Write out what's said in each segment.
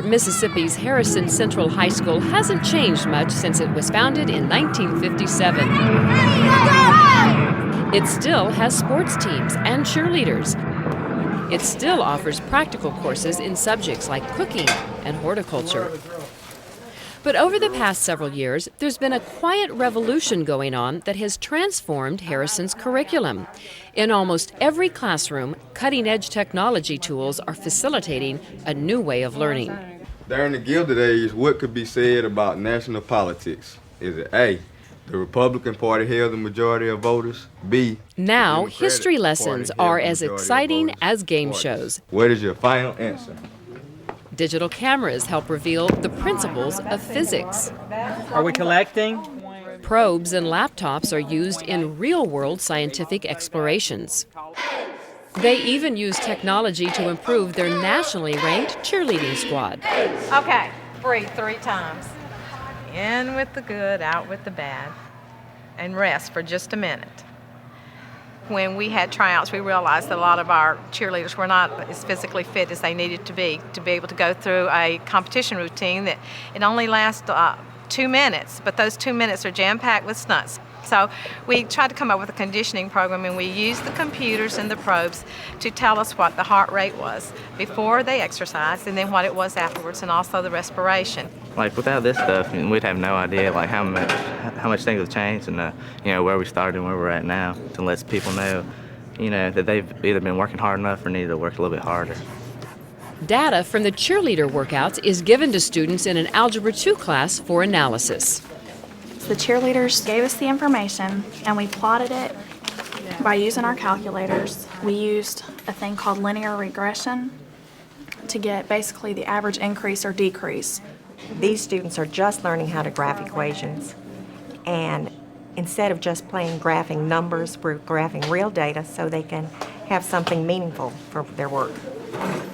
Gulfport, Mississippi's Harrison Central High School hasn't changed much since it was founded in 1957. It still has sports teams and cheerleaders. It still offers practical courses in subjects like cooking and horticulture. But over the past several years, there's been a quiet revolution going on that has transformed Harrison's curriculum. In almost every classroom, cutting-edge technology tools are facilitating a new way of learning. During the Gilded Age, what could be said about national politics? Is it A, the Republican Party held the majority of voters? B, now history lessons are as exciting as game shows. What is your final answer? Digital cameras help reveal the principles of physics. Are we collecting? Probes and laptops are used in real-world scientific explorations. They even use technology to improve their nationally ranked cheerleading squad. Okay, breathe 3 times. In with the good, out with the bad. And rest for just a minute. When we had tryouts, we realized that a lot of our cheerleaders were not as physically fit as they needed to be able to go through a competition routine that it only lasts 2 minutes, but those 2 minutes are jam-packed with stunts. So we tried to come up with a conditioning program, and we used the computers and the probes to tell us what the heart rate was before they exercised, and then what it was afterwards, and also the respiration. Like without this stuff, we'd have no idea like how much things have changed, and where we started and where we're at now. To let people know, that they've either been working hard enough or need to work a little bit harder. Data from the cheerleader workouts is given to students in an Algebra 2 class for analysis. The cheerleaders gave us the information, and we plotted it by using our calculators. We used a thing called linear regression to get basically the average increase or decrease. These students are just learning how to graph equations, and instead of just plain graphing numbers, we're graphing real data so they can have something meaningful for their work.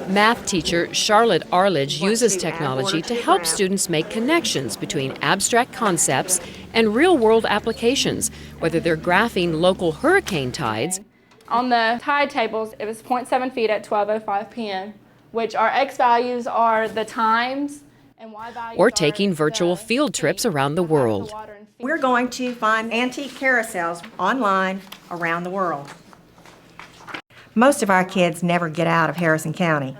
Math teacher Charlotte Arledge uses technology to help students make connections between abstract concepts and real-world applications, whether they're graphing local hurricane tides. On the tide tables, it was 0.7 feet at 12:05 p.m., which our X values are the times and Y values or taking virtual field trips around the world. We're going to find antique carousels online around the world. Most of our kids never get out of Harrison County.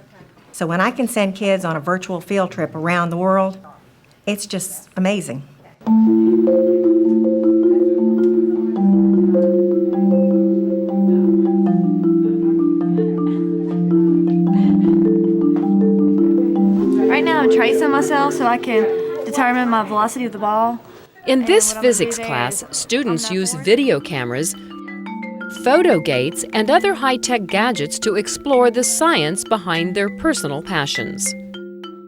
So when I can send kids on a virtual field trip around the world, it's just amazing. Right now I'm tracing myself so I can determine my velocity of the ball. In this physics class, students use video cameras, photo gates, and other high-tech gadgets to explore the science behind their personal passions.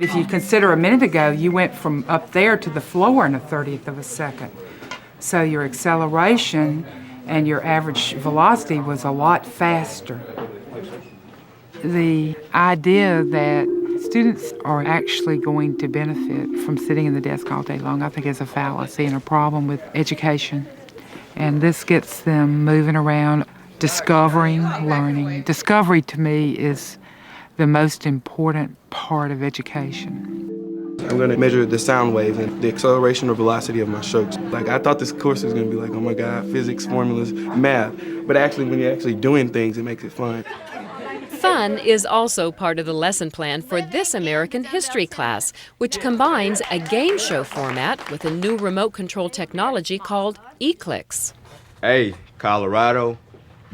If you consider a minute ago, you went from up there to the floor in a 30th of a second. So your acceleration and your average velocity was a lot faster. The idea that students are actually going to benefit from sitting in the desk all day long, I think is a fallacy and a problem with education. And this gets them moving around, discovering, learning. Discovery, to me, is the most important part of education. I'm going to measure the sound waves and the acceleration or velocity of my strokes. I thought this course was going to be like, oh my God, physics, formulas, math. But actually, when you're actually doing things, it makes it fun. Fun is also part of the lesson plan for this American history class, which combines a game show format with a new remote control technology called eClicks. A, Colorado.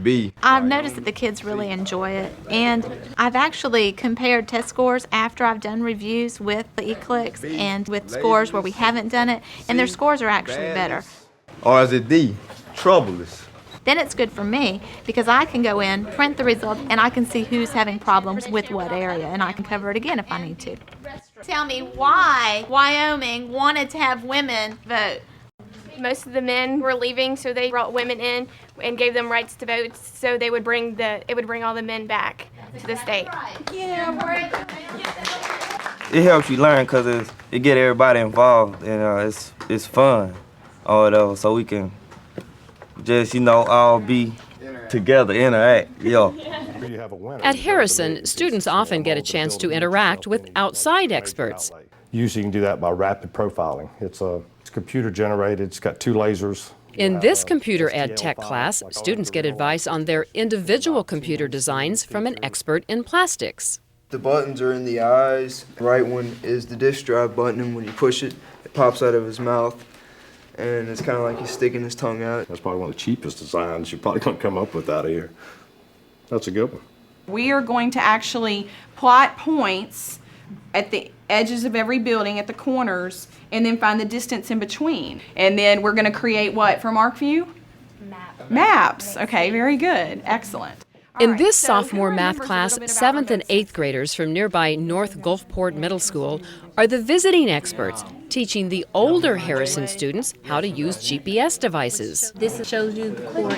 B. I've noticed that the kids really enjoy it, and I've actually compared test scores after I've done reviews with the eClicks and with scores where we haven't done it, and their scores are actually better. Or is it D, troubleless? Then it's good for me because I can go in, print the result, and I can see who's having problems with what area, and I can cover it again if I need to. Tell me why Wyoming wanted to have women vote. Most of the men were leaving, so they brought women in and gave them rights to vote, so it would bring all the men back to the state. It helps you learn because it get everybody involved, and it's fun, all that, so we can just all be together, interact, yo. At Harrison, students often get a chance to interact with outside experts. Usually you can do that by rapid profiling. It's computer generated, it's got 2 lasers. In this computer ed tech class, students get advice on their individual computer designs from an expert in plastics. The buttons are in the eyes. The right one is the disk drive button, and when you push it, it pops out of his mouth. And it's kind of like he's sticking his tongue out. That's probably one of the cheapest designs you're probably going to come up with out of here. That's a good one. We are going to actually plot points at the edges of every building, at the corners, and then find the distance in between. And then we're going to create what from ArcView? Maps. Okay, very good. Excellent. In this sophomore math class, 7th and 8th graders from nearby North Gulfport Middle School are the visiting experts, teaching the older Harrison students how to use GPS devices. This shows you the court.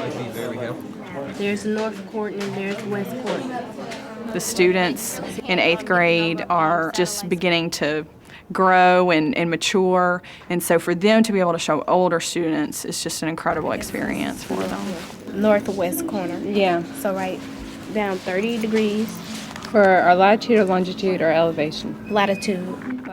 There's the North Court and there's the West Court. The students in 8th grade are just beginning to grow and mature, and so for them to be able to show older students is just an incredible experience for them. Northwest corner. Yeah, so right down 30 degrees. For our latitude or longitude or elevation? Latitude.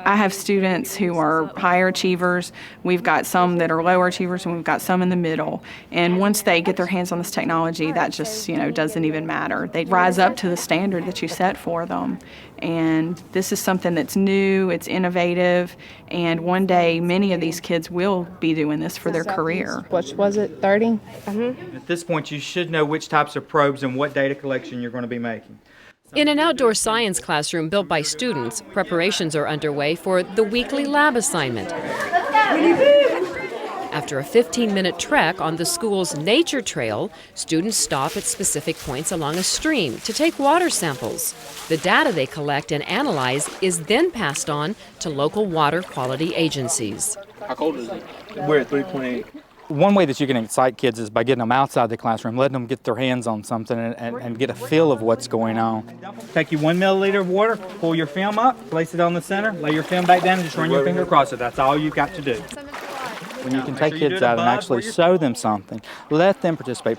I have students who are higher achievers. We've got some that are lower achievers, and we've got some in the middle. And once they get their hands on this technology, that just, doesn't even matter. They rise up to the standard that you set for them. And this is something that's new, it's innovative, and one day many of these kids will be doing this for their career. What was it, 30? At this point, you should know which types of probes and what data collection you're going to be making. In an outdoor science classroom built by students, preparations are underway for the weekly lab assignment. After a 15-minute trek on the school's nature trail, students stop at specific points along a stream to take water samples. The data they collect and analyze is then passed on to local water quality agencies. How cold is it? We're at 3.8. One way that you can excite kids is by getting them outside the classroom, letting them get their hands on something and get a feel of what's going on. Take you 1 milliliter of water, pull your film up, place it on the center, lay your film back down, and just run your finger across it. That's all you've got to do. When you can take kids out and actually show them something, let them participate,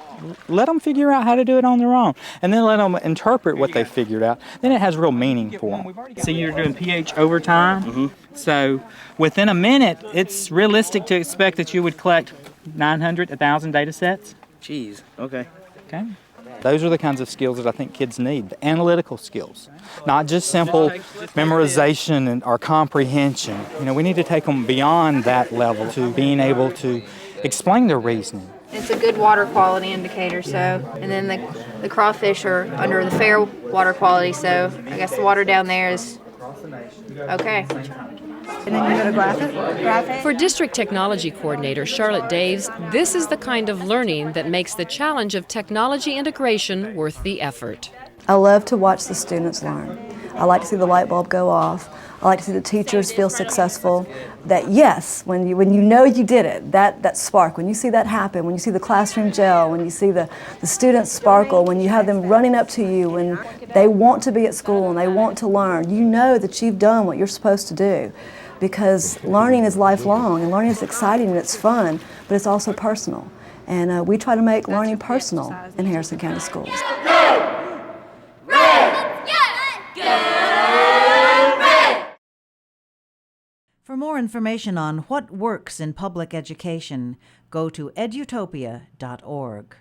let them figure out how to do it on their own, and then let them interpret what they figured out. Then it has real meaning for them. See, you're doing pH over time, so within a minute, it's realistic to expect that you would collect 900, 1,000 data sets. Jeez, okay. Okay. Those are the kinds of skills that I think kids need, the analytical skills, not just simple memorization or comprehension. We need to take them beyond that level to being able to explain their reasoning. It's a good water quality indicator, and then the crawfish are under the fair water quality, so I guess the water down there is okay. And then you go to graphic. For District Technology Coordinator Charlotte Daves, this is the kind of learning that makes the challenge of technology integration worth the effort. I love to watch the students learn. I like to see the light bulb go off. I like to see the teachers feel successful. That yes, when you know you did it, that spark, when you see that happen, when you see the classroom gel, when you see the students sparkle, when you have them running up to you, when they want to be at school and they want to learn, you know that you've done what you're supposed to do. Because learning is lifelong, and learning is exciting and it's fun, but it's also personal. And we try to make learning personal in Harrison County Schools. For more information on what works in public education, go to edutopia.org.